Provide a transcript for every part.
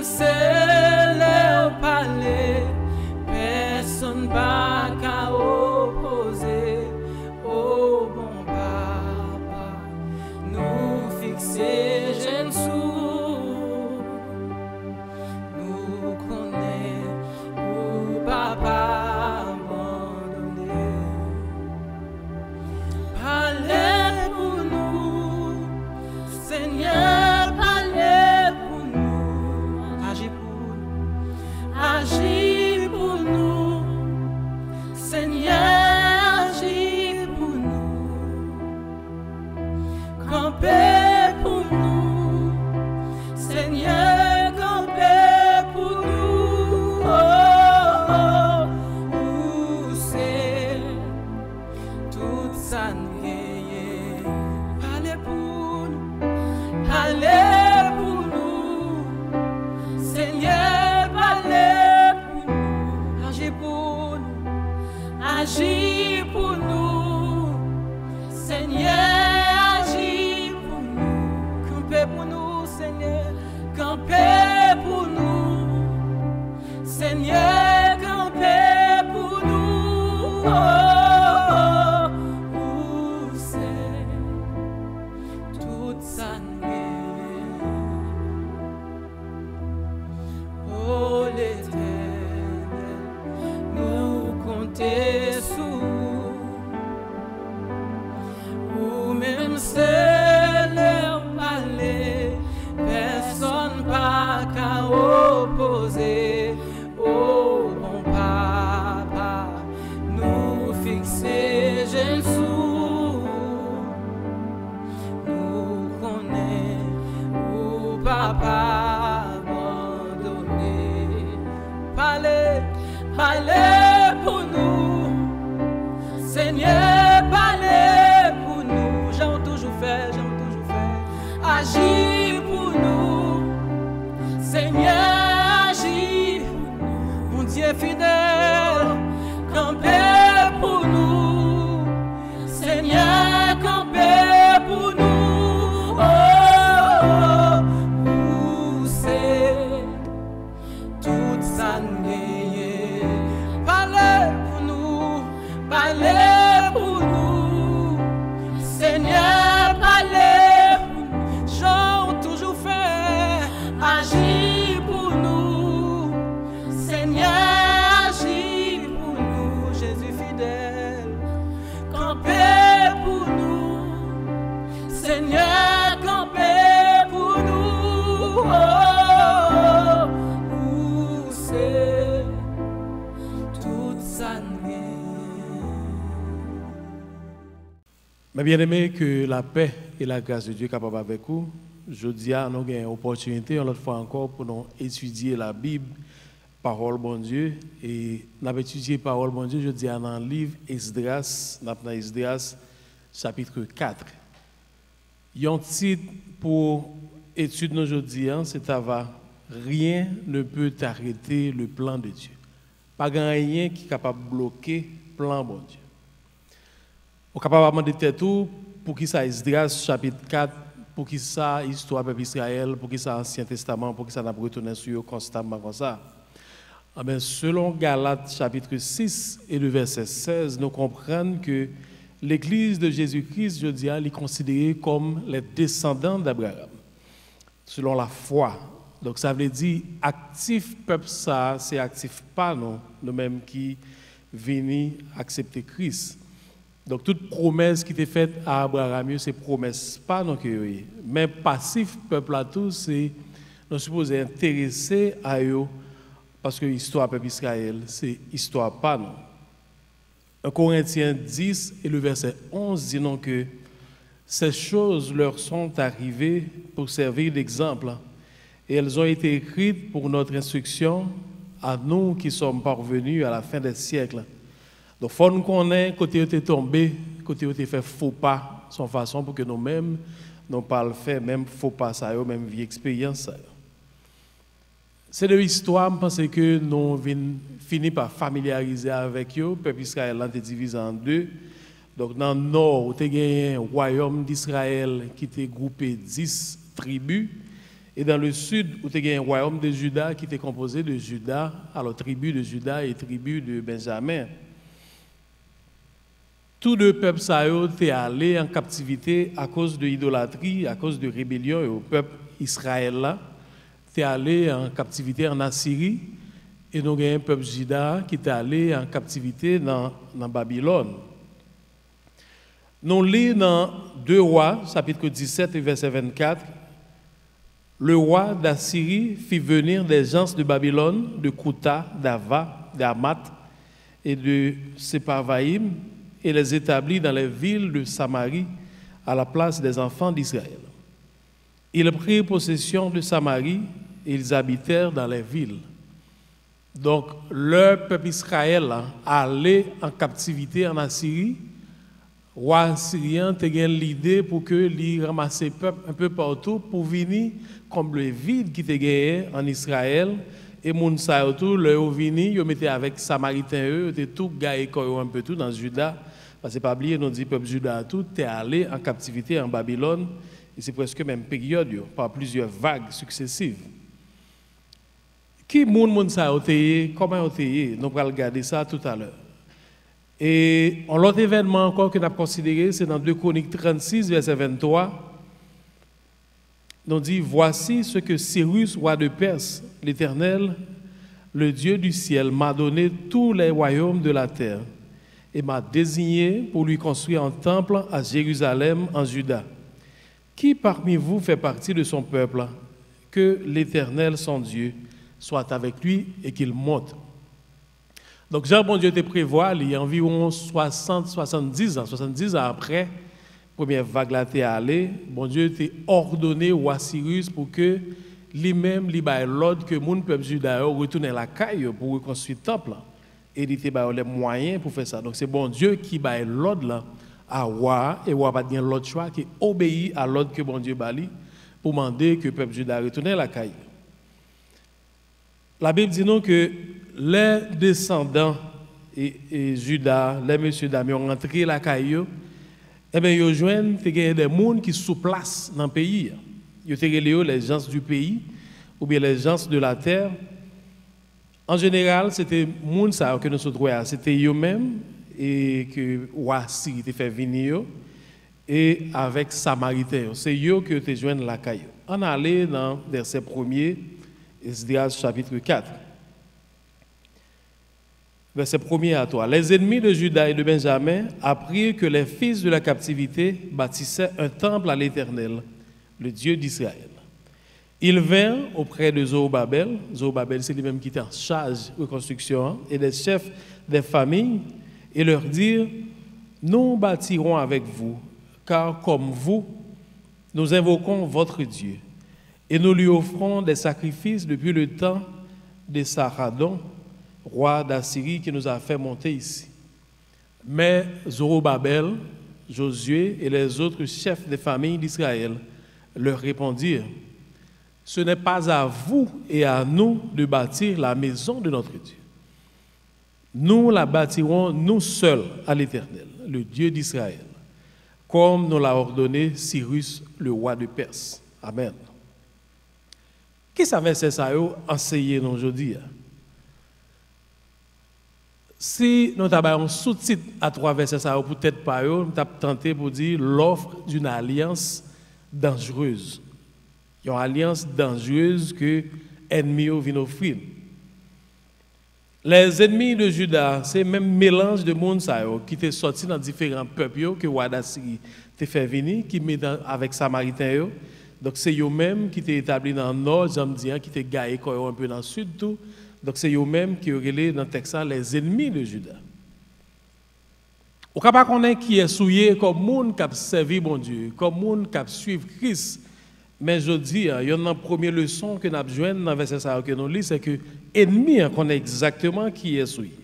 même c'est leur palais, personne pas qu'à opposer. Oh bon papa, nous fixer jeunes sous, nous connaît ou papa abandonné. Parlez pour nous, Seigneur, parlez pour nous, agis pour nous, Seigneur, agis pour nous, campez pour nous, Seigneur, campez pour nous, oh, où c'est toute sa nuit, parlez pour nous, parlez pour nous, Seigneur, parlez pour nous, agis pour nous, Seigneur, agis pour nous, campez pour nous, Seigneur, campez pour nous, Seigneur, campez pour nous, oh, où c'est toute sa nuit, oh l'Éternel, nous comptez sous, ou même c'est leur palais, personne pas qu'à opposer. Oh mon papa, nous fixer Jésus, nous connaît ou papa abandonné. Parlez, parlez pour nous, Seigneur, parlez pour nous. J'ai toujours fait, agis pour nous, Seigneur, agis pour nous, mon Dieu fidèle, campez pour nous, Seigneur, campez pour nous, oh, où c'est toute sa nuit, parlez pour nous, parlez pour nous, Seigneur, parlez pour nous, j'ai toujours fait, agis pour nous, Seigneur, agis pour nous, Jésus fidèle, campez pour nous, Seigneur, campez pour nous, oh, où c'est toute sa nuit. Mes bien-aimés, que la paix et la grâce de Dieu capable avec vous. Je dis nous avons une opportunité, une autre fois encore, pour nous étudier la Bible, parole bon Dieu. Et nous avons étudié parole bon Dieu, je dis dans le livre Esdras, dans Esdras, chapitre 4. Il y a un titre pour étude aujourd'hui, c'est rien ne peut arrêter le plan de Dieu. Pas rien qui est capable de bloquer le plan bon Dieu. On est capable de demander tout pour qui ça Esdras chapitre 4, pour qui ça histoire peuple Israël, pour qui ça Ancien Testament, pour qui ça n'a pas retourné sur eux constamment comme ça. Selon Galates chapitre 6 et le verset 16, nous comprenons que l'Église de Jésus-Christ, je dis, elle est considérée comme les descendants d'Abraham, selon la foi. Donc ça veut dire, actif peuple ça, c'est actif pas nous-mêmes qui venons accepter Christ. Donc toute promesse qui était faite à Abraham, c'est promesse pas non que mais passif peuple à tous, c'est nous supposé intéresser à eux parce que l'histoire peuple Israël, c'est histoire pas non. 1 Corinthiens 10 et le verset 11 dit non que ces choses leur sont arrivées pour servir d'exemple et elles ont été écrites pour notre instruction à nous qui sommes parvenus à la fin des siècles. Donc, il faut nous connaître, côté où tu es tombé, côté où tu fait faux pas, sans façon pour que nous-mêmes, nous pas le faire, même faux pas, ça, même vie expérience. C'est de l'histoire, je pense que nous finissons par familiariser avec eux. Le peuple Israël est divisé en deux. Donc, dans le nord, tu as un royaume d'Israël qui était groupé 10 tribus. Et dans le sud, où il y a un royaume de Juda qui était composé de Juda, alors tribu de Juda et tribu de Benjamin. Tous deux peuples étaient allés en captivité à cause de l'idolâtrie, à cause de rébellion, et le peuple Israël là, était allé en captivité en Assyrie, et nous avons un peuple Juda qui était allé en captivité dans Babylone. Nous lisons dans 2 Rois, chapitre 17 et verset 24, le roi d'Assyrie fit venir des gens de Babylone, de Kouta, d'Ava, d'Amat et de Sepharvaïm, et les établit dans les villes de Samarie à la place des enfants d'Israël. Ils prirent possession de Samarie et ils habitèrent dans les villes. Donc, le peuple Israël allait en captivité en Assyrie. Le roi assyrien a eu l'idée pour que les ramasse le peuple un peu partout pour venir combler le vide qui était gagné en Israël. Et moun sa tout le vini, yo mettait avec Samaritains eux, était tout gaé un peu tout dans Juda. Parce que pas oublier nous dit peuple Juda tout est allé en captivité en Babylone et c'est presque même période par plusieurs vagues successives. Qui moun sa oteye, comment oteye, nous allons regarder ça tout à l'heure. Et l'autre événement encore que nous avons considéré, c'est dans 2 Chroniques 36 verset 23. Nous dit voici ce que Cyrus roi de Perse, l'Éternel, le Dieu du ciel, m'a donné tous les royaumes de la terre et m'a désigné pour lui construire un temple à Jérusalem en Juda. Qui parmi vous fait partie de son peuple? Que l'Éternel, son Dieu, soit avec lui et qu'il monte. Donc Jean, bon Dieu te prévoit, il y a environ 70 ans après, première vague là t'est allée, bon Dieu t'a ordonné au Cyrus pour que lui-même lui baille l'ordre que mon peuple juda retourne à la caille pour reconstruire le temple et il était les moyens pour faire ça. Donc c'est bon Dieu qui baille l'ordre là à roi et roi pas bien l'autre choix qui obéit à l'ordre que bon Dieu bali pour demander que le peuple juda retourne à la caille. La Bible dit nous que les descendants et Juda, les messieurs dames ont rentré la caille. Eh bien, ils joignent des gens qui sont sous place dans le pays. Ils ont les gens du pays ou bien les gens de la terre. En général, c'était les gens que nous sommes trouvés. C'était eux-mêmes et que Ouassi était fait venir et avec Samaritains. C'est eux qui ont joint la caille. On allait dans le verset 1er, Esdras chapitre 4. Verset 1er à toi. Les ennemis de Juda et de Benjamin apprirent que les fils de la captivité bâtissaient un temple à l'Éternel, le Dieu d'Israël. Ils vinrent auprès de Zorobabel. Zorobabel, c'est lui-même qui était en charge de reconstruction, et des chefs des familles, et leur dirent, nous bâtirons avec vous, car comme vous, nous invoquons votre Dieu, et nous lui offrons des sacrifices depuis le temps de Saradon, roi d'Assyrie, qui nous a fait monter ici. Mais Zorobabel, Josué et les autres chefs des familles d'Israël leur répondirent, ce n'est pas à vous et à nous de bâtir la maison de notre Dieu. Nous la bâtirons nous seuls à l'Éternel, le Dieu d'Israël, comme nous l'a ordonné Cyrus, le roi de Perse. Amen. Qui savait ça enseigner nous aujourd'hui? Si nous avons un sous-titre à 3 versets, ça peut-être pas, nous avons tenté pour dire l'offre d'une alliance dangereuse. Il y a une alliance dangereuse que l'ennemi vient offrir. Les ennemis de Juda, c'est même mélange de monde qui étaient sortis dans différents peuples que roi d'Assyrie t'a fait venir, qui met avec Samaritains. Donc c'est eux-mêmes qui étaient établis dans le nord, j'aime dire, qui étaient gaillés un peu dans le sud tout. Donc c'est eux-mêmes qui ont relé dans le texte les ennemis de Juda. Au cas pas qu'on est qui est souillé comme monde qui a servi bon Dieu, comme monde qui a suivi Christ. Mais je dis, il y a une première leçon que nous avons joué dans le verset que nous lisons, c'est que l'ennemi connaît exactement qui est souillé.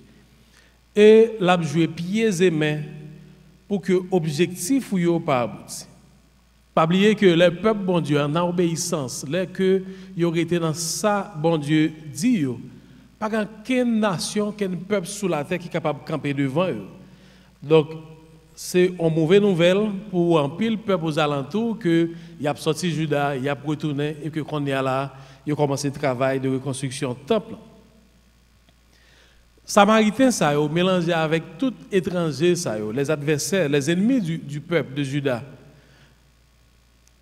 Et l'a joué pieds et mains pour que l'objectif ou pas abouti. Pas oublier que le peuple bon Dieu en obéissance, là que y aurait été dans ça bon Dieu dit pas qu'une nation, qu'un peuple sous la terre qui est capable de camper devant eux. Donc c'est une mauvaise nouvelle pour un pile peuple aux alentours que il a sorti Juda, il a retourné et que qu'on est là, il a commencé le travail de reconstruction du temple. Samaritains ça yo mélangé avec tout étranger ça yo, les adversaires, les ennemis du peuple de Juda.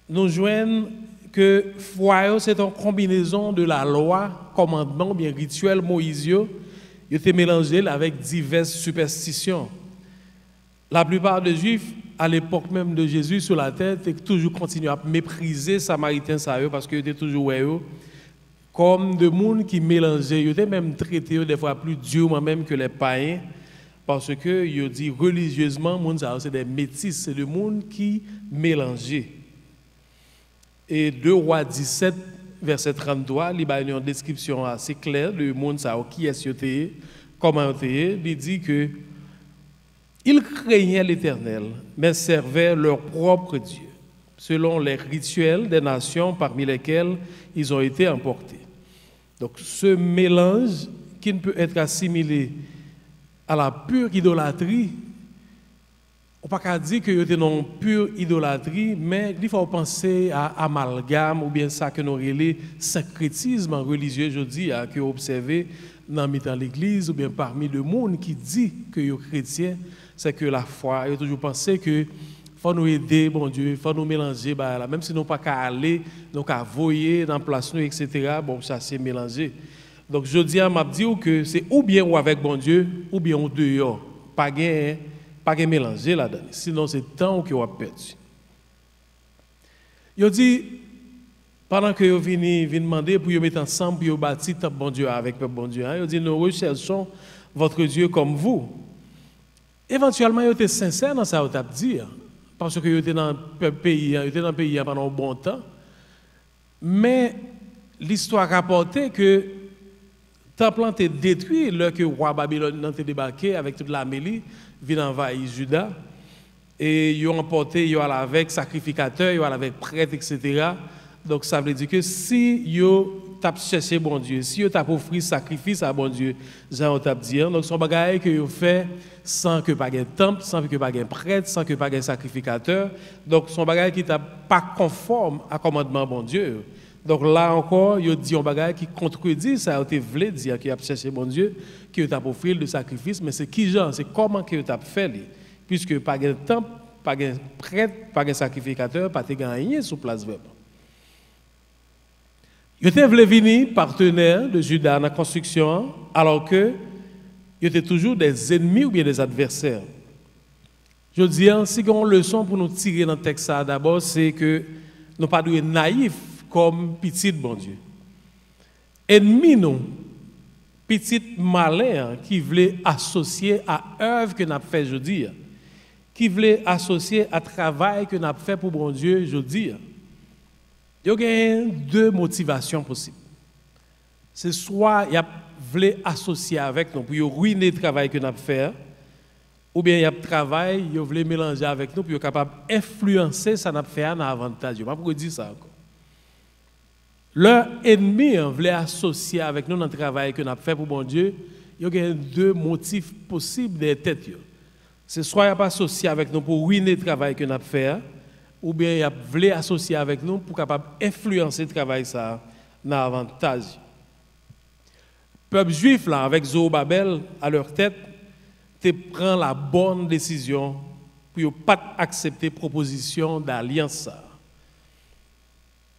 Nous joignent que foi c'est une combinaison de la loi, commandement, bien rituel moïsien, il était mélangé avec diverses superstitions. La plupart des Juifs, à l'époque même de Jésus sur la terre, étaient toujours continué à mépriser les Samaritains parce qu'ils étaient toujours comme des gens qui mélangeaient. Ils étaient même traités des fois plus durement même que les païens, parce que ils dit religieusement, c'est des métis, c'est des gens qui mélangeaient. Et 2 Rois 17, verset 33, il y a une description assez claire de monde qui est comment il dit que ils craignaient l'Éternel, mais servaient leur propre Dieu, selon les rituels des nations parmi lesquelles ils ont été emportés. Donc ce mélange qui ne peut être assimilé à la pure idolâtrie, on ne peut pas dire que c'est une pure idolâtrie, mais il faut penser à amalgame ou bien ça que nous appelons syncrétisme religieux, je dis, que vous observez dans l'Église ou bien parmi le monde qui dit que vous êtes chrétien. C'est que la foi, il a toujours pensé que faut nous aider, bon Dieu, il faut nous mélanger, même si nous n'avons pas qu'à aller, nous qu'à voyer dans la place, etc. Bon, ça c'est mélangé. Donc je dis à m'a dit que c'est ou bien ou avec bon Dieu, ou bien ou dehors. Pas de mélanger là-dedans. Sinon c'est temps que vous avez perdu. Il dit, pendant que vous venez demander pour vous mettre ensemble, pour vous bâtir le bon Dieu avec le bon Dieu, il dit, nous recherchons votre Dieu comme vous. Éventuellement, ils étaient sincères dans ça, vous avez dit, parce qu'ils étaient dans le pays pendant un bon temps. Mais l'histoire rapportait que le temple a été détruit lorsque le roi Babylone a débarqué avec toute l'Amélie, vient envahir Juda. Et ils ont emporté, ils ont allé avec sacrificateurs, ils ont allé avec prêtres, etc. Donc ça veut dire que si ils tap chercher bon Dieu, si vous tap offrir sacrifice à bon Dieu, Jean tap dire, donc son bagage que vous fait sans que pas un temple, sans que pas un prêtre, sans que pas un sacrificateur, donc son bagage qui n'est pas conforme à commandement bon Dieu. Donc là encore, il dit un bagage qui contredit ça, vous voulez dire qu'il a cherché bon Dieu, qu'il t'a offert le sacrifice, mais c'est qui genre, c'est comment que t'a fait puisque pas un temple, pas un prêtre, pas un sacrificateur, pas gagné sur place vraiment. Ils étaient venus partenaires de Juda dans la construction, alors que ils étaient toujours des ennemis ou bien des adversaires. Je dis, si on a une leçon pour nous tirer dans le texte, d'abord, c'est que nous ne sommes pas naïfs comme petit bon Dieu. Ennemis, nous, petit malin qui voulait associer à l'œuvre que nous avons fait aujourd'hui, qui voulait associer à travail que nous avons fait pour bon Dieu aujourd'hui. Il y a 2 motivations possibles. C'est soit il voulait associer avec nous pour ruiner le travail que nous avons fait, ou bien il y a travail, il voulait mélanger avec nous pour être capable d'influencer ça nous fait en avantage. Je ne vais pas dire ça encore. Leur ennemi voulait associer avec nous dans le travail que nous avons fait pour bon Dieu. Il y a 2 motifs possibles des têtes. C'est soit il n'a pas associé avec nous pour ruiner le travail que nous avons fait, ou bien il voulait associer avec nous pour capable influencer le travail ça dans l'avantage. Le peuple juif là avec Zorobabel à leur tête te prend la bonne décision pour ne pas accepter proposition d'alliance.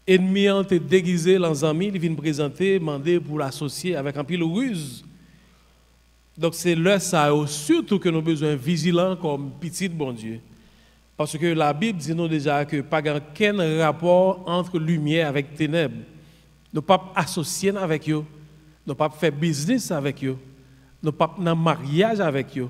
Ennemi ont été déguisés dans amis, ils viennent présenter, demander pour l'associer avec un pile ruse. Donc c'est là ça surtout que nous avons besoin vigilants comme petit bon Dieu. Parce que la Bible dit nous déjà que pas aucun rapport entre lumière avec ténèbres. Nous ne pouvons pas associer avec eux. Nous ne pouvons pas faire business avec eux. Nous ne pouvons pas faire mariage avec eux.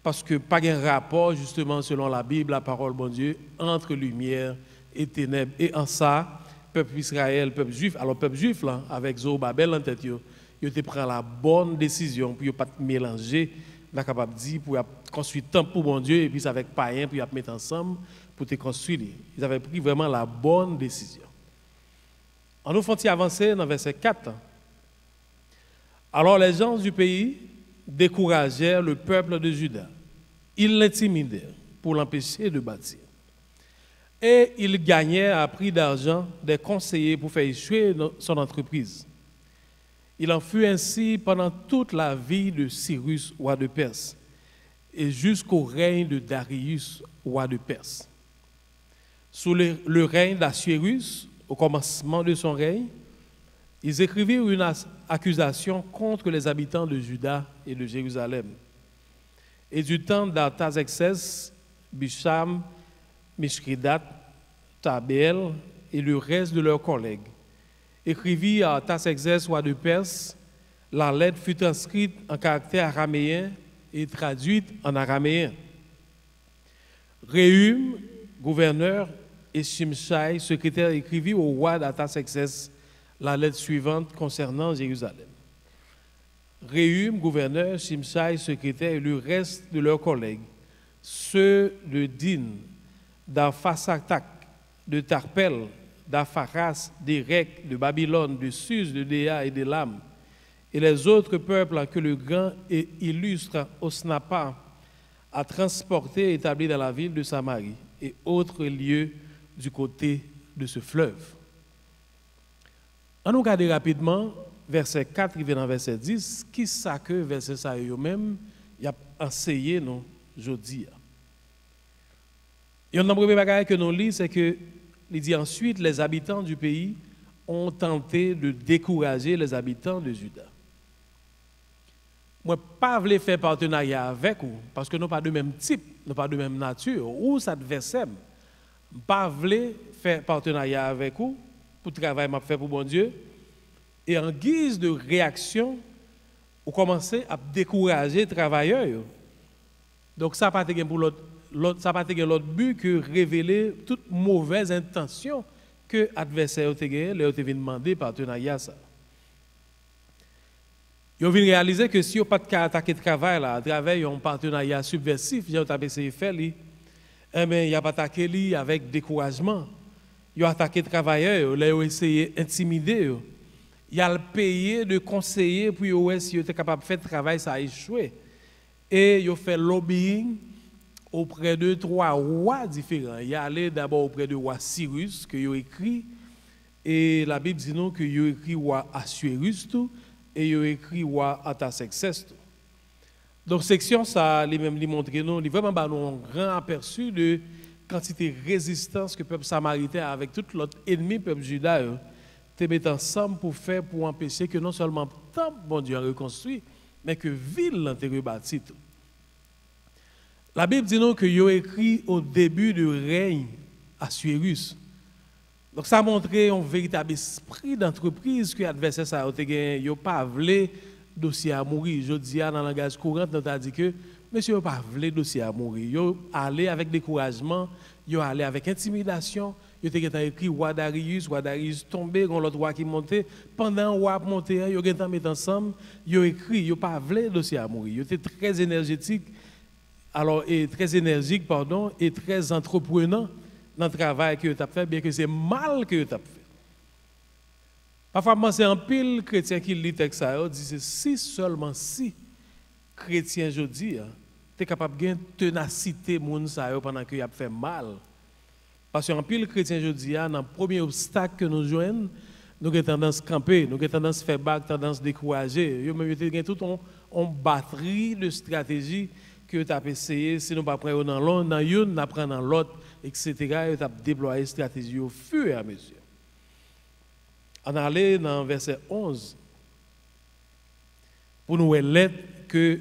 Parce que pas un rapport, justement, selon la Bible, la parole de Dieu, entre lumière et ténèbres. Et en ça, peuple Israël, peuple juif, alors peuple juif, là, avec Zorobabel en tête, ils ont pris la bonne décision pour ne pas mélanger. N'a capable dire pour construire temple pour mon Dieu et puis avec païens pour mettre ensemble pour te construire. Ils avaient pris vraiment la bonne décision. En nous font avancer dans verset 4. Alors les gens du pays découragèrent le peuple de Juda. Ils l'intimidaient. pour l'empêcher de bâtir. Et il gagnait à prix d'argent des conseillers pour faire échouer son entreprise. Il en fut ainsi pendant toute la vie de Cyrus, roi de Perse, et jusqu'au règne de Darius, roi de Perse. Sous le règne d'Assuérus, au commencement de son règne, ils écrivirent une accusation contre les habitants de Juda et de Jérusalem. Et du temps d'Artaxerxès, Bisham, Mishridat, Tabeel et le reste de leurs collègues écrivirent à Artaxerxès, roi de Perse. La lettre fut transcrite en caractère araméen et traduite en araméen. Réhum, gouverneur, et Shimshai, secrétaire, écrivirent au roi d'Artaxerxès la lettre suivante concernant Jérusalem. Réhum, gouverneur, Shimshai, secrétaire, et le reste de leurs collègues, ceux de Din, d'Arphasatak, de Tarpel, d'Apharas, d'Érec, de Babylone, de Suse, de Déa et d'Élam, et les autres peuples que le grand et illustre Osnappa a transportés et établis dans la ville de Samarie et autres lieux du côté de ce fleuve. On nous regarde rapidement verset 4 qui vient dans verset 10, qui ça que verset ça eux-mêmes y a enseigné nous aujourd'hui. Et un premier bagage que nous lisons, c'est que il dit ensuite les habitants du pays ont tenté de décourager les habitants de Juda. Moi, pas voulais faire partenariat avec vous, parce que nous pas de même type, nous pas de même nature, ou ça adversaire. Pas voulais faire partenariat avec vous pour le travail m'a fait pour bon Dieu. Et en guise de réaction, vous commencez à décourager les travailleurs. Donc ça n'a pas été pour l'autre but que révéler toute mauvaise intention que l'adversaire a demandé partenariat ça. Ils ont réaliser que si vous n'avez pas attaqué le travail, là, à travers un partenariat subversif, ils ont essayé de faire, il n'y a pas attaqué lui avec découragement. Ils ont attaqué les travailleurs, ils ont essayé d'intimider. Ils ont payé de conseillers pour voir si ils étaient capables de faire le travail, ça a échoué. Et ils ont fait lobbying auprès de 3 rois différents. Ils sont allés d'abord auprès du roi Cyrus, que ils ont écrit, et la Bible dit nous qu'ils ont écrit roi Assuérus, et ils ont écrit roi Artaxerxès. Donc, section, ça, lui-même, lui montrer nous, il vraiment un grand aperçu de quantité de résistance que le peuple samaritain, avec tout l'autre ennemi, le peuple juda, te met ensemble pour empêcher que non seulement le temple, bon Dieu, a reconstruit, mais que la ville a été rebâtie. La Bible dit nous qu'ils ont écrit au début du règne Assuérus. Donc, ça a montré un véritable esprit d'entreprise que l'adversaire n'a pas voulu dossier à mourir. Je dis dans le langage courant, on a dit que monsieur n'a pas voulu dossier à mourir. Il est allé avec découragement, il est allé avec intimidation. Il a écrit roi Darius tombé, l'autre roi qui montait. Pendant le roi monté, il a mis ensemble, il a écrit, il n'a pas voulu dossier à mourir. Il était très énergique, et très entreprenant dans le travail que tu as fait, bien que c'est mal que tu as fait. Parfois, c'est un pile chrétien qui lit le texte, il dit si seulement si chrétien aujourd'hui, tu es capable de ténacité pendant qu'il a fait mal. Parce qu'un pile chrétien aujourd'hui, dans le premier obstacle que nous joignons, nous avons tendance à camper, nous avons tendance à faire bac, tendance à décourager. Nous avons toute une batterie de stratégies que tu as essayé, si nous ne prenons pas dans l'un, dans une, nous prenons dans l'autre, etc. Et tu as déployé une stratégie au fur et à mesure. On allait dans verset 11 pour nous lettre que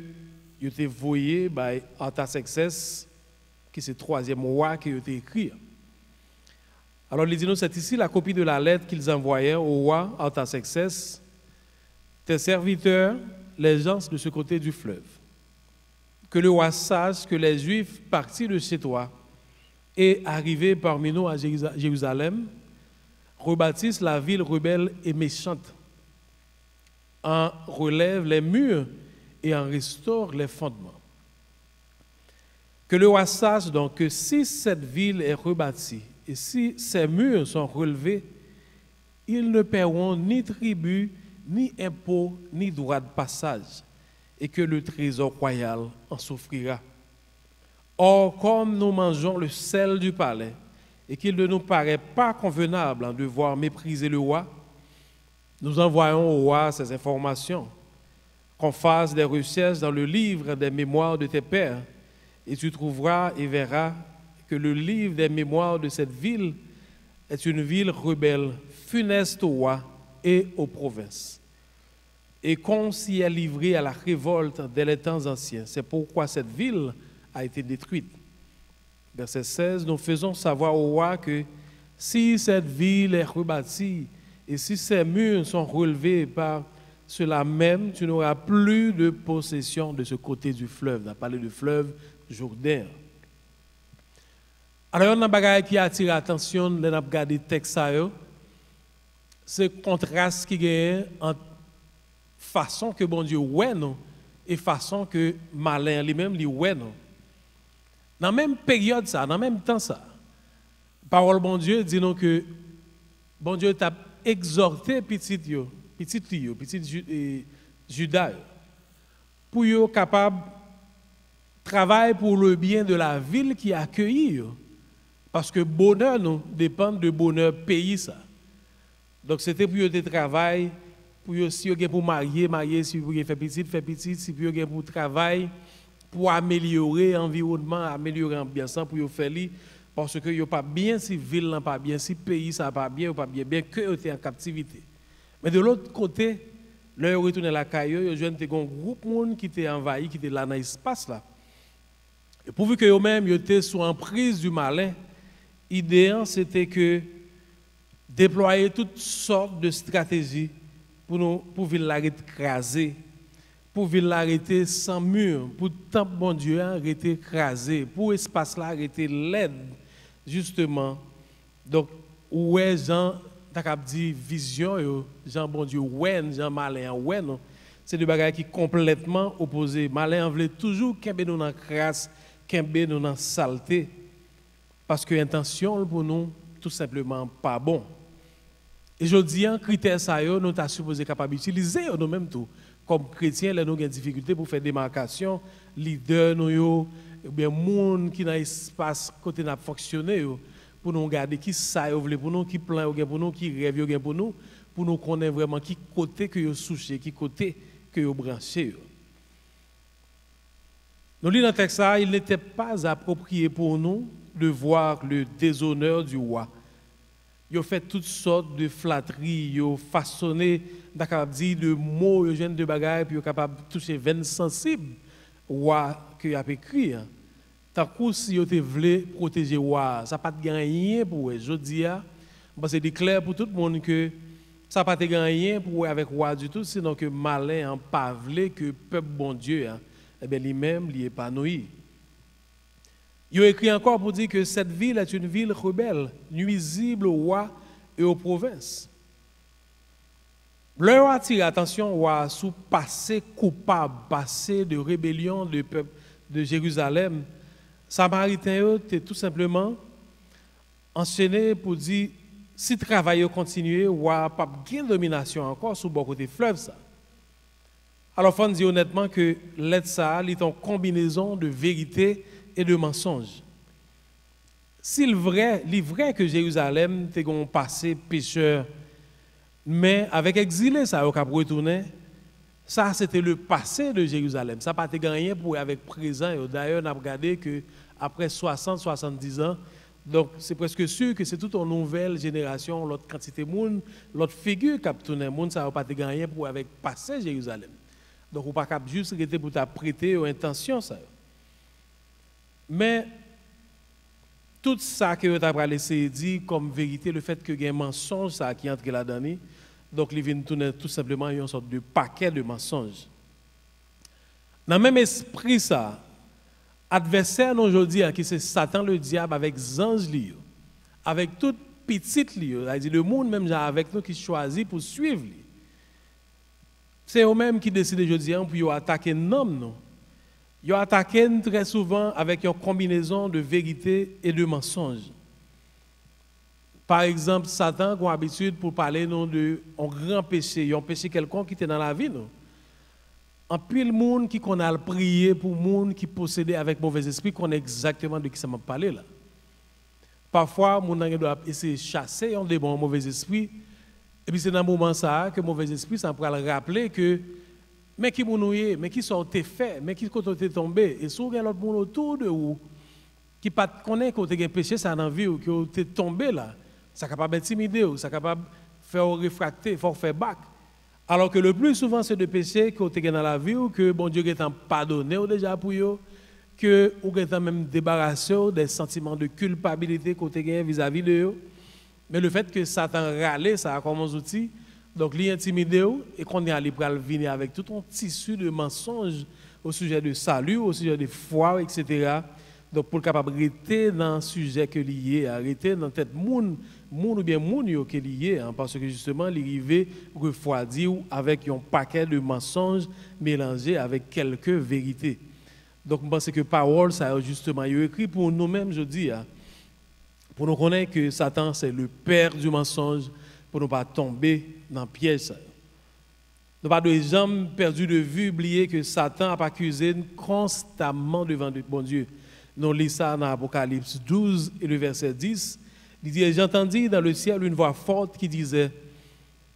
il était envoyé par Artaxerxès, qui est le 3e roi qui a été écrit. Alors, il dit nous, c'est ici la copie de la lettre qu'ils envoyaient au roi Artaxerxès, tes serviteurs, les gens de ce côté du fleuve. Que le roi sache que les Juifs partis de chez toi et arrivés parmi nous à Jérusalem, rebâtissent la ville rebelle et méchante, en relèvent les murs et en restaurent les fondements. Que le roi sache donc que si cette ville est rebâtie et si ces murs sont relevés, ils ne paieront ni tribut, ni impôt, ni droit de passage, et que le trésor royal en souffrira. Or, comme nous mangeons le sel du palais, et qu'il ne nous paraît pas convenable de voir mépriser le roi, nous envoyons au roi ces informations, qu'on fasse des recherches dans le livre des mémoires de tes pères, et tu trouveras et verras que le livre des mémoires de cette ville est une ville rebelle, funeste au roi et aux provinces, et qu'on s'y est livré à la révolte dès les temps anciens. C'est pourquoi cette ville a été détruite. Verset 16, nous faisons savoir au roi que si cette ville est rebâtie et si ses murs sont relevés par cela même, tu n'auras plus de possession de ce côté du fleuve. On a parlé du fleuve Jourdain. Alors, il y a un bagage qui attire l'attention quand on regarde le texte, c'est le contraste qui est entre façon que bon Dieu ouais non et façon que malin lui-même lui ouais non. Dans la même période, ça, dans le même temps, ça, parole bon Dieu dit nous que bon Dieu t'a exhorté petit Judas pour être capable de travailler pour le bien de la ville qui accueille. Parce que bonheur nous dépend de bonheur pays ça. Donc c'était pour eux travail, pour eux si vous pour marier, si vous faire petit, si vous pour travail, pour améliorer l'environnement, améliorer l'ambiance pour eux faire parce que yo pas bien si ville n'a pas bien, si pays ça pas bien ou pas bien, bien que eux étaient en captivité. Mais de l'autre côté, leur retourner la caillou, yo jeune un groupe monde qui était envahi, qui était là dans l'espace là. Et pourvu que eux-mêmes étaient sous emprise du malin, l'idée c'était que déployer toutes sortes de stratégies pour ville l'arrêter écrasé, pour ville l'arrêter sans mur, pour temple bon Dieu arrêter écrasé, pour espace là arrêter laide justement. Donc ouais Jean t'a dit vision Jean bon Dieu ouais Jean malin ouais non, c'est deux bagages qui complètement opposés. Malin voulait toujours kembe nous dans crasse, kembe nous dans saleté parce que intention pour nous tout simplement pas bon. Et je dis un critère ça yo nous t'a supposé capable utiliser nous même tout comme chrétiens là nous avons difficulté pour faire démarcation leader nous yo ou bien monde qui dans espace côté n'a fonctionner pour nous regarder qui ça yo voulait pour nous qui plan ou pour nous qui rêve yo pour nous connaître vraiment qui côté que yo souché qui côté que yo branché. Nous lisons dans le texte ça, il n'était pas approprié pour nous de voir le déshonneur du roi. Ils ont fait toutes sortes de flatteries, ils ont façonné, de mots, ils ont de bagages, puis ils sont capables de toucher veines sensibles roi que a écrit. Tant que si ils voulaient protéger roi, ça n'a pas de rien pour eux. Je dis, c'est clair pour tout le monde que ça n'a pas de rien pour eux avec roi du tout, sinon que malin, pas voulu que le peuple bon Dieu, eh bien lui-même, lui épanoui. Il a écrit encore pour dire que cette ville est une ville rebelle, nuisible au roi et aux provinces. Leur attire l'attention roi sous passé coupable, passé de rébellion du peuple de Jérusalem. Samaritains étaient tout simplement enchaînés pour dire si le travail continue, roi pas de domination encore sur le côté fleuve ça. Alors, il faut dire honnêtement que l'aide ça est en combinaison de vérité et de mensonges. S'il est vrai que Jérusalem était un passé pécheur, mais avec exilé, ça a retourné, ça c'était le passé de Jérusalem. Ça n'a pas été gagné pour avec présent. D'ailleurs, on a regardé qu'après 60-70 ans, donc c'est presque sûr que c'est toute une nouvelle génération, l'autre quantité de monde, l'autre figure qui a tourné, ça n'a pas été gagné pour avec passé Jérusalem. Donc, on ne peut pas juste rester pour prêter aux intentions. Ça. Mais, tout ça que vous avez laissé dire comme vérité, le fait que y a un mensonge ça, qui entre là-dedans, donc, il vient tourner tout simplement une sorte de paquet de mensonges. Dans le même esprit, ça, adversaire aujourd'hui, qui c'est Satan le diable avec anges, avec toute petite, le monde même avec nous qui choisit pour suivre. C'est eux-mêmes qui décident aujourd'hui pour attaquer nous. Ils attaquent très souvent avec une combinaison de vérité et de mensonges. Par exemple, Satan a l'habitude pour parler de un grand péché, un péché quelconque qui était dans la vie. En pile monde qui qu'on a prié pour monde qui possédait avec mauvais esprit, qu'on est exactement de qui ça m'a parlé là. Parfois, mon doit essayer de chasser un démon mauvais esprit, et puis c'est dans le moment ça que mauvais esprit ça pourra le rappeler que mais qui mounouye, mais qui sont fait, mais qui sont tombé, et souvent il y a l'autre monde autour de vous qui pas connaît que tu as péché ça dans la vie ou que tu es tombé là, ça capable d'intimider ou ça capable faire réfracter, faire back. Alors que le plus souvent c'est de péché que tu as dans la vie ou que bon Dieu t'a pardonné ou déjà pour eux, que ou t'a même débarrassé des sentiments de culpabilité que tu as vis-à-vis de eux. Mais le fait que Satan râle ça comme un outil, donc l'intimider et qu'on est allé pour venir avec tout un tissu de mensonges au sujet de salut, au sujet de foi, etc. Donc pour capable arrêter dans le sujet que lié, arrêter dans tête moun ou bien moun yo que lié, hein, parce que justement l'arrivée refroidir avec un paquet de mensonges mélangés avec quelques vérités. Donc je pense que parole ça justement écrit pour nous-mêmes, je dis, hein, pour nous connaître que Satan c'est le père du mensonge, pour ne pas tomber dans le piège. Nous pas de jamais perdu de vue, oublier que Satan a accusé constamment devant bon Dieu. Nous lisons ça dans Apocalypse 12 et le verset 10. Il dit, j'entendis dans le ciel une voix forte qui disait,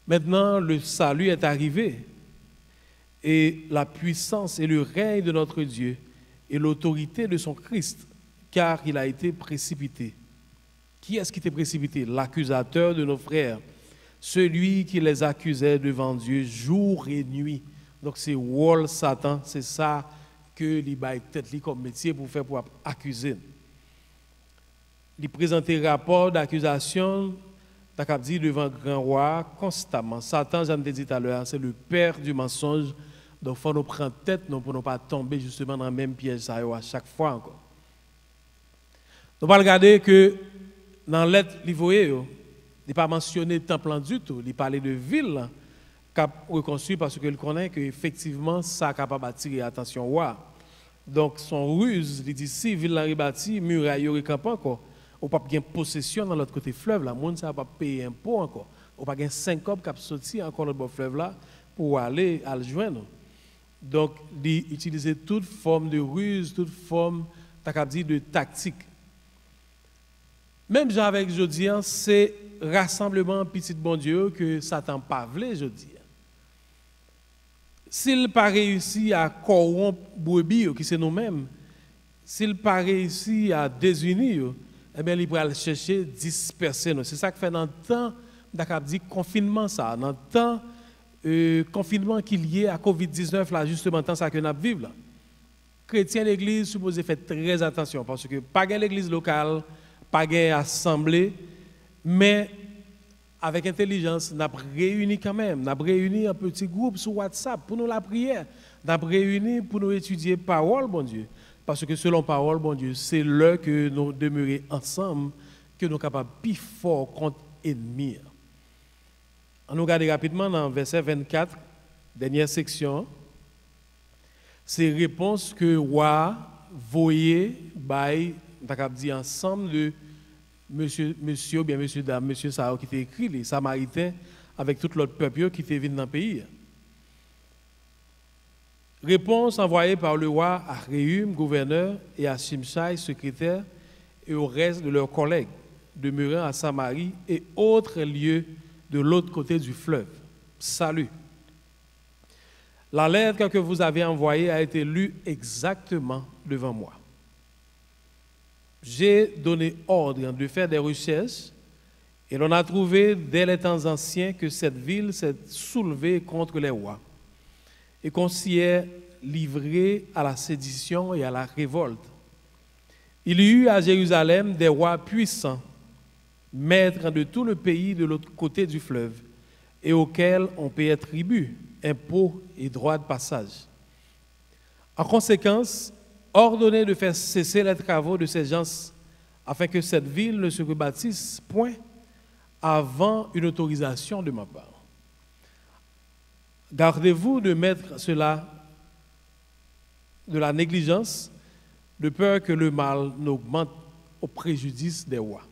maintenant le salut est arrivé, et la puissance et le règne de notre Dieu, et l'autorité de son Christ, car il a été précipité. Qui est-ce qui était précipité? L'accusateur de nos frères, celui qui les accusait devant Dieu jour et nuit. Donc c'est Wall Satan, c'est ça que il a tête comme métier pour accuser. Il présentait rapport d'accusation, dit devant grand roi constamment. Satan, j'en ai dit tout à l'heure, c'est le père du mensonge. Donc il faut nous prendre tête pour ne pas tomber justement dans le même piège à chaque fois encore. Nous allons regarder que dans l'être livoyé, il n'est pas mentionné temple du tout, il parlait de ville qu'a reconstruit parce qu'il connaît qu'effectivement ça est capable d'attirer l'attention. Donc son ruse, il dit si ville est rebâtie, muraille y camp encore, on pas bien possession dans l'autre côté fleuve là, monde ça pas payer impôt encore. On pas gain 5 copes qui sorti encore dans le fleuve là pour aller à le joindre. Donc il utilisait toute forme de ruse, toute forme de tactique. Même genre avec jodi, c'est rassemblement petit bon Dieu que Satan pas voulait jodi. S'il n'a pas réussi à corrompre brebis qui c'est nous-mêmes, s'il n'a pas réussi à désunir, eh bien il va chercher disperser nous. C'est ça que fait dans le temps de confinement ça, dans le temps confinement qui est lié à Covid-19 là justement dans ça que nous vivons là. Chrétiens l'église supposé faire très attention parce que pas gain l'église locale, pas gain assemblée, mais avec intelligence, nous avons réuni quand même, nous avons réuni un petit groupe sur WhatsApp pour nous la prière, nous avons réuni pour nous étudier parole, bon Dieu. Parce que selon parole, bon Dieu, c'est là que nous demeurons ensemble, que nous sommes capables de plus fort contre l'ennemi. On nous regarde rapidement dans verset 24, dernière section. C'est réponse que roi voyez by, dit ensemble de monsieur bien monsieur dame, monsieur Sao qui t'a écrit les Samaritains avec tout l'autre peuple qui était venu dans le pays. Réponse envoyée par le roi à Réhum, gouverneur, et à Shimshai, secrétaire, et au reste de leurs collègues, demeurant à Samarie et autres lieux de l'autre côté du fleuve. Salut. La lettre que vous avez envoyée a été lue exactement devant moi. J'ai donné ordre de faire des recherches et l'on a trouvé dès les temps anciens que cette ville s'est soulevée contre les rois et qu'on s'y est livré à la sédition et à la révolte. Il y eut à Jérusalem des rois puissants, maîtres de tout le pays de l'autre côté du fleuve, et auxquels on payait tribut, impôts et droits de passage. En conséquence, ordonnez de faire cesser les travaux de ces gens afin que cette ville ne se rebâtisse point avant une autorisation de ma part. Gardez-vous de mettre cela de la négligence, de peur que le mal n'augmente au préjudice des rois.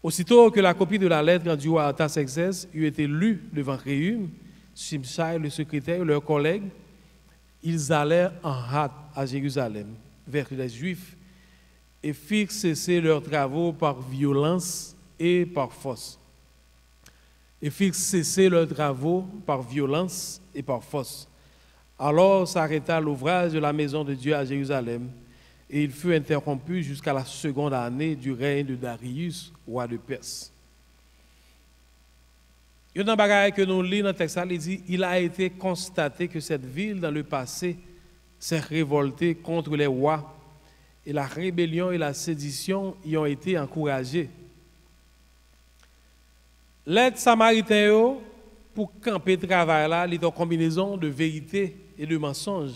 Aussitôt que la copie de la lettre du roi Artaxerxès eut été lue devant Réhum, Shimshai, le secrétaire, et leurs collègues, ils allèrent en hâte à Jérusalem, vers les Juifs, et firent cesser leurs travaux par violence et par force. Alors s'arrêta l'ouvrage de la maison de Dieu à Jérusalem, et il fut interrompu jusqu'à la seconde année du règne de Darius, roi de Perse. Il y a un bagage que nous lisons dans le texte, il dit il a été constaté que cette ville, dans le passé, s'est révoltée contre les rois, et la rébellion et la sédition y ont été encouragées. L'aide samaritain, pour camper le travail là, il est en combinaison de vérité et de mensonge.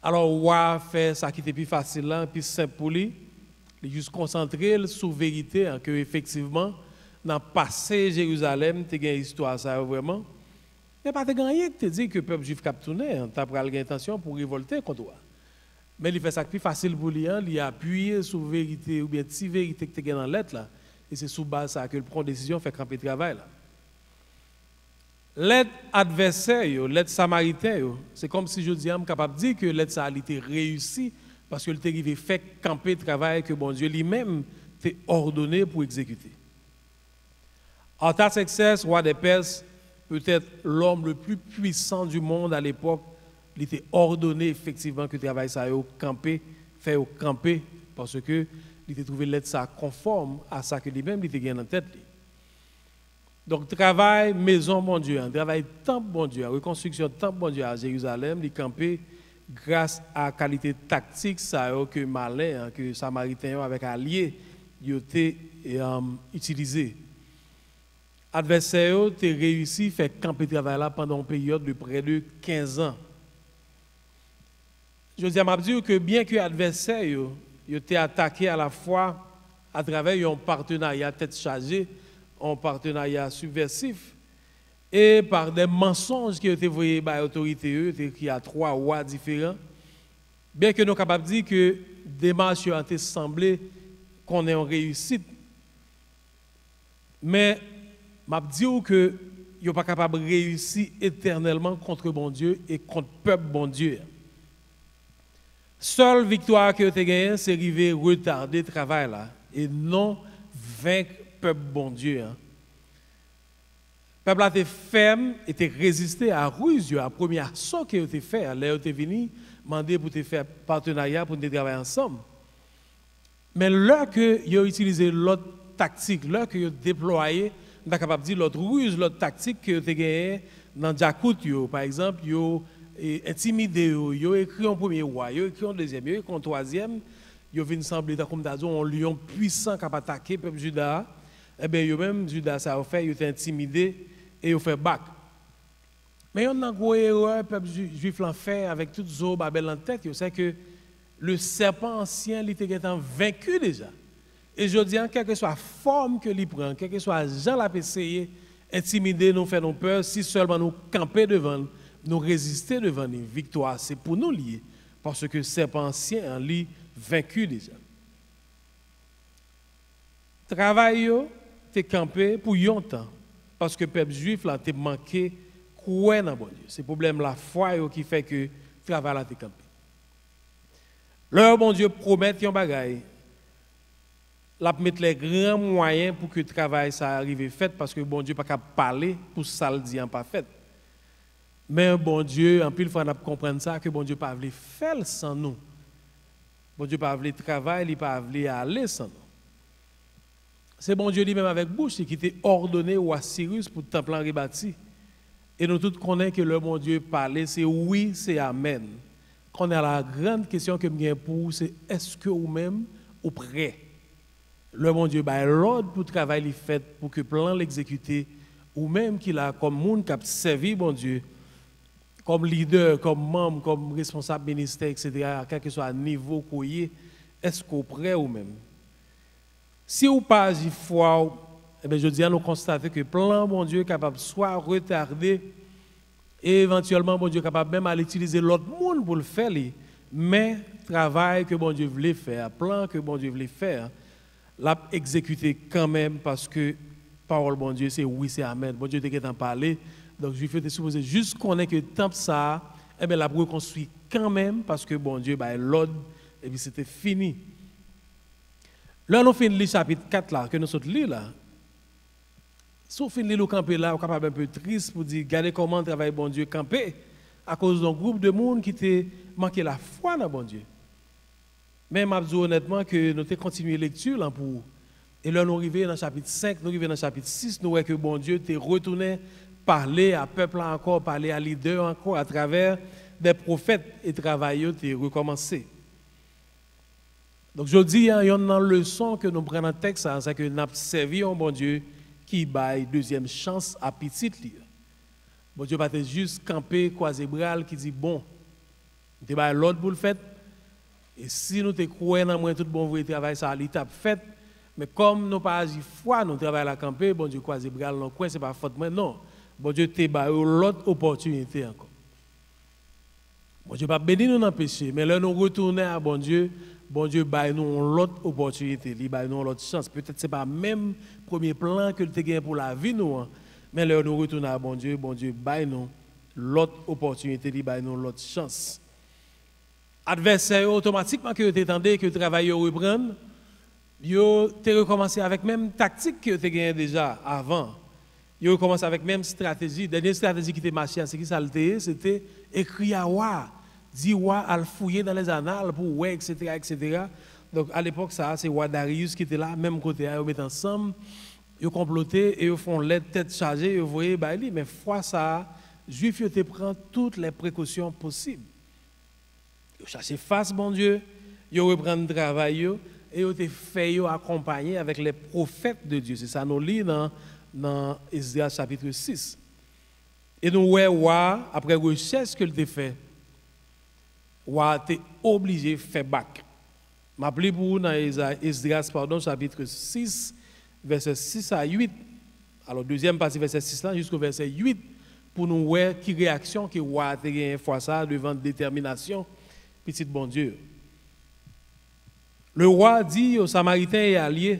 Alors, roi fait ça qui était plus facile, là, plus simple pour lui, il est juste concentré sur la vérité, hein, que effectivement, dans le passé Jérusalem, tu as une histoire ça vraiment. Mais pas de rien qui te dit que le peuple juif cap tourné, tu as pris l'intention pour révolter contre toi. Mais il fait ça plus facile pour lui, il a appuyé sur la vérité ou bien si vérité que tu as dans la lettre là, et c'est sous base ça que le prend décision fait camper le travail là. L'aide adversaire, l'aide samaritain, c'est comme si je dis, je suis capable de dire que l'aide ça a été réussi parce que le arrivé fait camper le travail que bon Dieu lui-même t'a ordonné pour exécuter. Artaxerxès, roi des Perses, peut-être l'homme le plus puissant du monde à l'époque, il était ordonné effectivement que le travail ça ait campé, fait au camper, parce que il était trouvé l'aide ça conforme à ça que lui-même il était gagné en tête. Donc travail maison bon Dieu, travail temple bon Dieu, reconstruction temple bon Dieu à Jérusalem, il campé grâce à la qualité tactique ça que malin que samaritain avec alliés il était utilisé. Adversaire a réussi à faire camper travail là pendant une période de près de 15 ans. Je dis à dire que bien que l'adversaire a été attaqué à la fois à travers un partenariat tête chargée, un partenariat subversif, et par des mensonges qui ont été envoyés par l'autorité, qui a 3 rois différents, bien que nous sommes capables de dire que des démarches ont été semblées qu'on est en réussite, mais je dis que ils ne sont pas capables de réussir éternellement contre bon Dieu et contre le peuple bon Dieu. Seule victoire que vous avez gagnée, c'est arriver retarder le travail là, et non vaincre le peuple bon Dieu. Le peuple a été ferme, était résisté à ruse, à la première assaut qu'il a été fait. Là, il est venu demander pour te faire partenariat pour nous travailler ensemble. Mais là que il a utilisé l'autre tactique, là que il a déployé, on est capable de dire l'autre ruse, l'autre tactique que tu as gagné dans Djakout, par exemple, il a intimidé, il a écrit un premier roi, il a écrit un deuxième, il a écrit un troisième, il a vu sembler comme un lion puissant qui a attaqué le peuple Juda. Eh bien, même Juda, ça a fait, il a intimidé et il a fait bac. Mais il y a une grosse erreur, le peuple juif l'a fait avec toute Zorobabel en tête, c'est que le serpent ancien, il était vaincu déjà. Et je dis, quelle que soit la forme que l'il prend, quel que soit Jean l'a essayé, intimider, nous faire nos peur, si seulement nous camper devant, nous résister devant une victoire, c'est pour nous lier, parce que le serpent ancien, lui, vaincu déjà. Travail, t'es campé pour longtemps, parce que le peuple juif, là, t'es manqué, croire dans bon Dieu. C'est le problème la foi qui fait que le travail, là, t'es campé. Leur bon Dieu promet un bagaille. La mettre les grands moyens pour que le travail ça arrive fait parce que bon Dieu pas capable parler pour ça le dire pas fait. Mais bon Dieu en pile fois on a comprendre ça que bon Dieu pas veut faire sans nous. Bon Dieu pas veut travailler, il pas veut aller sans nous. C'est bon Dieu lui-même avec bouche qui était ordonné au Cyrus pour le temple rebâti. Et nous tous connaissons que le bon Dieu parlait, c'est oui, c'est amen. Qu'on a la grande question que me pour vous, c'est est-ce que vous-même ou prêt? Le bon Dieu a l'ordre pour le travail fait pour que le plan l'exécuter, ou même qu'il a comme monde qui a servi bon Dieu, comme leader, comme membre, comme responsable ministère, etc., à quel que soit le niveau qu'on y est, est-ce qu'on est prêt ou même? Si ou pas agit foi, eh bien, je dis à nous constater que le plan bon Dieu est capable soit retarder, et éventuellement bon Dieu est capable même à utiliser l'autre monde pour le faire, mais travail que bon Dieu voulait faire, plan que bon Dieu voulait faire, l'a exécuté quand même parce que parole bon Dieu c'est oui c'est amen. Bon Dieu était en parler. Donc je suis supposé juste connaître que le temple ça eh bien, la reconstruit quand même parce que bon Dieu, bah, l'ordre, et puis c'était fini. Là, nous finissons le chapitre 4 là, que nous sommes lire là. Si on finit le camper là, on est capable un peu triste pour dire, regardez comment travaille bon Dieu camper à cause d'un groupe de monde qui t'a manqué la foi dans bon Dieu. Mais je dis honnêtement que nous avons continué la lecture là pour. Et là, nous arrivons dans le chapitre 5, nous arrivons dans le chapitre 6, nous voyons que bon Dieu t'a retourné parler à peuple encore, parler à leader encore à travers des prophètes et travailleurs t'a recommencé. Donc je dis, il y a une leçon que nous prenons dans le texte, c'est que nous avons servi un bon Dieu qui baille deuxième chance à petite li. Bon Dieu pas juste camper croiser bras qui dit bon, tu baille l'autre pour le fait. Et si nous te croyons dans moi tout bon vrai travail ça l'étape fait, mais comme nous pas agi foi, nous travaillons à camper, bon Dieu croiser bras dans coin, c'est pas faute moi non. Bon Dieu te baille l'autre opportunité encore. Bon Dieu pas béni nous dans péché, mais là nous retourner à bon Dieu baille nous l'autre opportunité, il baille nous l'autre chance. Peut-être c'est pas même premier plan que tu as gagné pour la vie nous, mais là nous retournons à bon Dieu baille nous l'autre opportunité, il baille nous l'autre chance. Adversaire automatiquement que tu attendais que le travail reprenne, yo tu recommencé avec même tactique que tu as gagné déjà avant. Yo recommencé avec même stratégie, dernière stratégie qui était marché, c'est qui ça c'était écrit à wa. Dit roi à fouiller dans les annales pour ouais etc. Donc à l'époque ça c'est roi Darius qui était là même côté ils mettent ensemble ils comploté et ils font l'aide tête chargée ils voyaient bah lui mais fois ça juif ils te prend toutes les précautions possibles. Ils chercher face bon Dieu, ils reprennent le travail et ils te fait accompagner avec les prophètes de Dieu. C'est ça nous lit dans Esdras chapitre 6. Et nous roi après recherche que il fait roi était obligé de faire bac. Je m'appelle pour vous dans Esdras chapitre 6, verset 6 à 8. Alors, deuxième partie, verset 6 là, jusqu'au verset 8, pour nous voir qui réaction que roi a eu fois ça devant détermination, petit bon Dieu. Le roi dit aux Samaritains et alliés,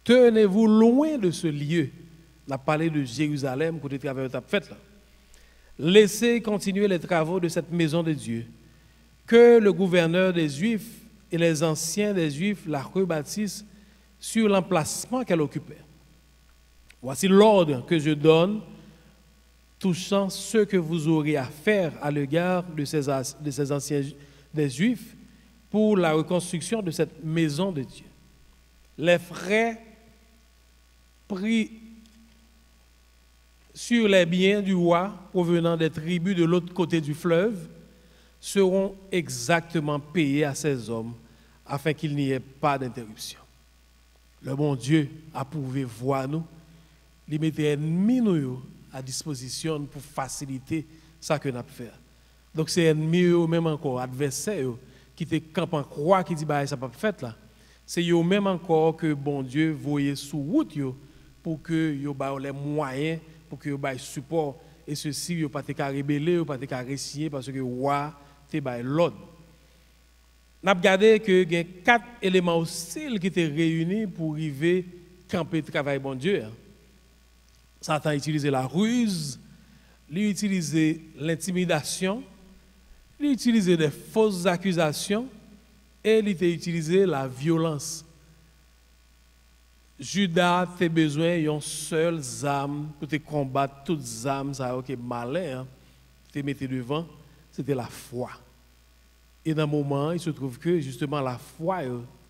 tenez-vous loin de ce lieu. On a parlé de Jérusalem, côté travail de fête là. Laissez continuer les travaux de cette maison de Dieu. Que le gouverneur des Juifs et les anciens des Juifs la rebâtissent sur l'emplacement qu'elle occupait. Voici l'ordre que je donne touchant ce que vous aurez à faire à l'égard de ces anciens des Juifs pour la reconstruction de cette maison de Dieu. Les frais pris sur les biens du roi provenant des tribus de l'autre côté du fleuve seront exactement payés à ces hommes afin qu'il n'y ait pas d'interruption. Le bon Dieu a prouvé voir nous, il mettait ennemis nous à disposition pour faciliter ça que nous avons fait. Donc c'est ennemis même encore adversaires qui te campent en croix qui dit bah ça pas fait là. C'est eux même encore que bon Dieu voyait sous route pour que yo ba les moyens pour que yo ba support et ceci yo pas te ca rebeller ou pas te ca résigner parce que roi te ba l'ordre. N'a regardé que il y a 4 éléments hostiles qui étaient réunis pour arriver camper travail bon Dieu. Satan a utilisé la ruse, il a utilisé l'intimidation, il a utilisé des fausses accusations et il a utilisé la violence. Judas a besoin d'une seule âme pour te combattre toutes les âmes, ça qui est malin, te mettre devant, c'était la foi. Et dans le moment, il se trouve que justement la foi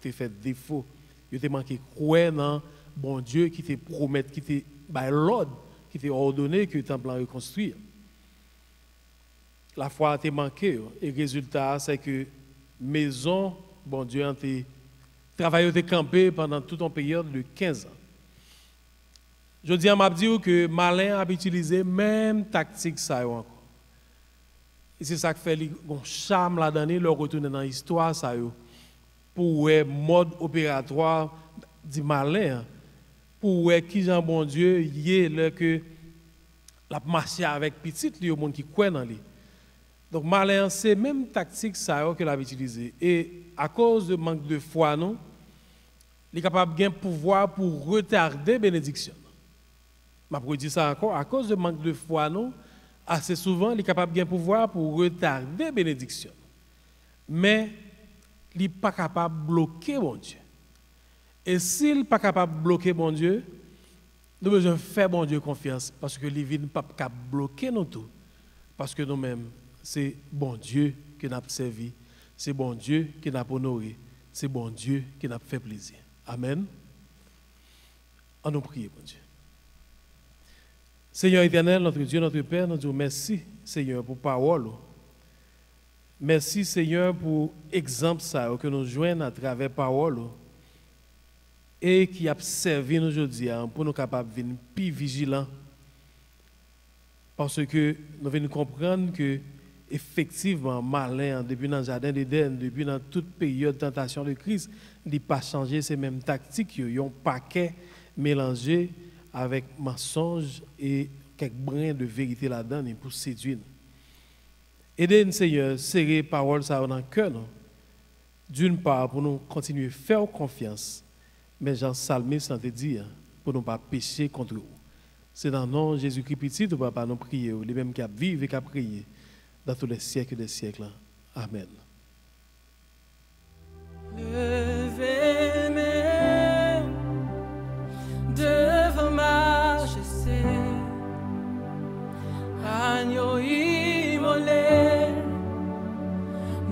te fait défaut. Il te manqué croire dans bon Dieu qui te promet, qui te l'ordre, qui te ordonné que le temple a reconstruit. La foi te manqué et le résultat c'est que maison bon Dieu a travaillé de camper pendant toute une période de 15 ans. Je dis à Mabdiou que Malin a utilisé même tactique ça encore. Et c'est ça qui fait un charme là-dedans, le retourner dans l'histoire ça pour le mode opératoire du Malin, pour qui Jean bon Dieu y est que la marcher avec petit li au monde qui croit dans lui. Donc Malin c'est même tactique ça que l'a utilisé et à cause de manque de foi non, il est capable de pouvoir pour retarder bénédiction. Je peux dire ça encore à cause de manque de foi non, assez souvent, il est capable de pouvoir pour retarder la bénédiction. Mais il n'est pas capable de bloquer mon Dieu. Et s'il n'est pas capable de bloquer mon Dieu, nous devons faire mon Dieu confiance parce que les vies ne peuvent pas bloquer nous tout. Parce que nous-mêmes, c'est bon Dieu qui nous a servi, c'est bon Dieu qui nous a honoré, c'est bon Dieu qui nous a fait plaisir. Amen. On nous prie, bon Dieu. Seigneur éternel, notre Dieu, notre Père, nous disons merci, Seigneur, pour parole. Merci, Seigneur, pour l'exemple que nous joignons à travers parole et qui a servi nous aujourd'hui pour nous capables de venir plus vigilants. Parce que nous venons comprendre que, effectivement, malin, depuis dans le jardin d'Éden, depuis dans toute période de tentation de Christ, il n'a pas changé ces mêmes tactiques. Ils ont un paquet mélangé avec mensonge et quelques brins de vérité là-dedans pour séduire. Aidez-nous, Seigneur, serrer parole ça dans le cœur. D'une part, pour nous continuer à faire confiance, mais Jean Salmiste a dit, pour ne pas pécher contre vous. C'est dans le nom de Jésus-Christ petit, nous papa nous prier, les mêmes qui vivent et qui prier dans tous les siècles des siècles. Amen. Levez-moi devant majesté, agneau immolé,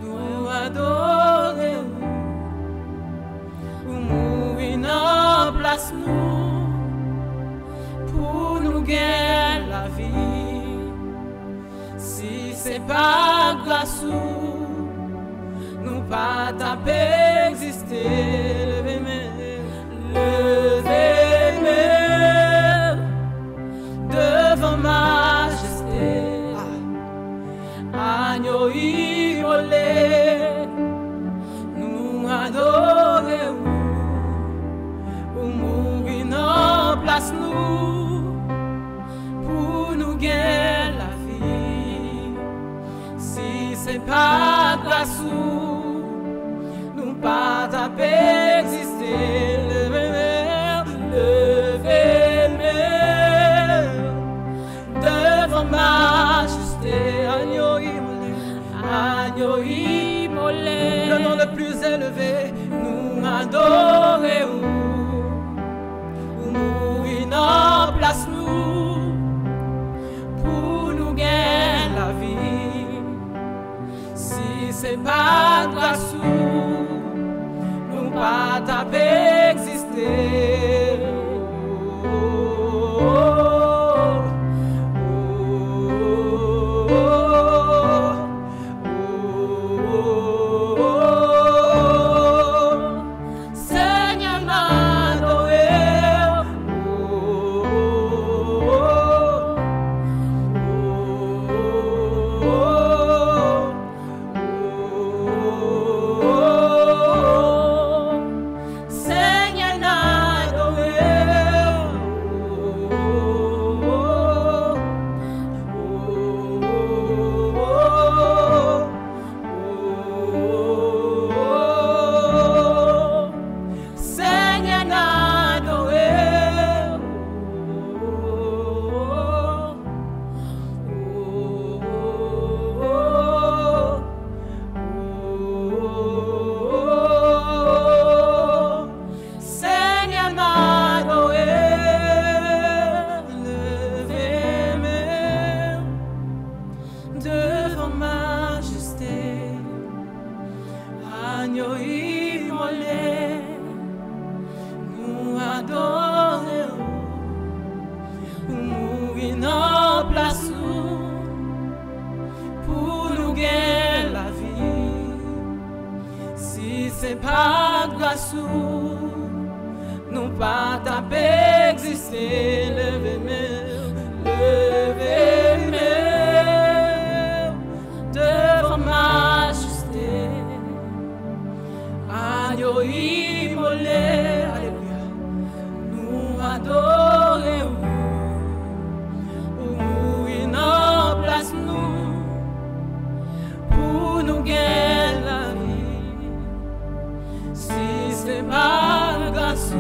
nous adorons, ou mourir en place nous, pour nous gagner la vie. Si c'est pas grâce nous pas taper exister. Levez-moi devant majesté, agneau immolé, nous adorons, ou mourir en place nous, pour nous gagner la vie. Si c'est pas grâce nous pas taper exister. Levez-moi devant majesté, agneau immolé, le nom le plus élevé, nous adorons, ou mourir en place nous, pour nous gagner la vie. Si c'est pas grâce nous pas taper exister. Nous pas taper exister. Levez-moi devant majesté, agneau immolé, alléluia, nous adorons, ou mourir en place nous, pour nous gagner la vie. Si c'est pas grâce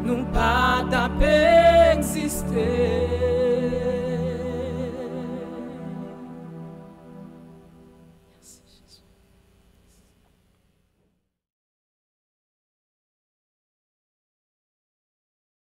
nous pas taper exister.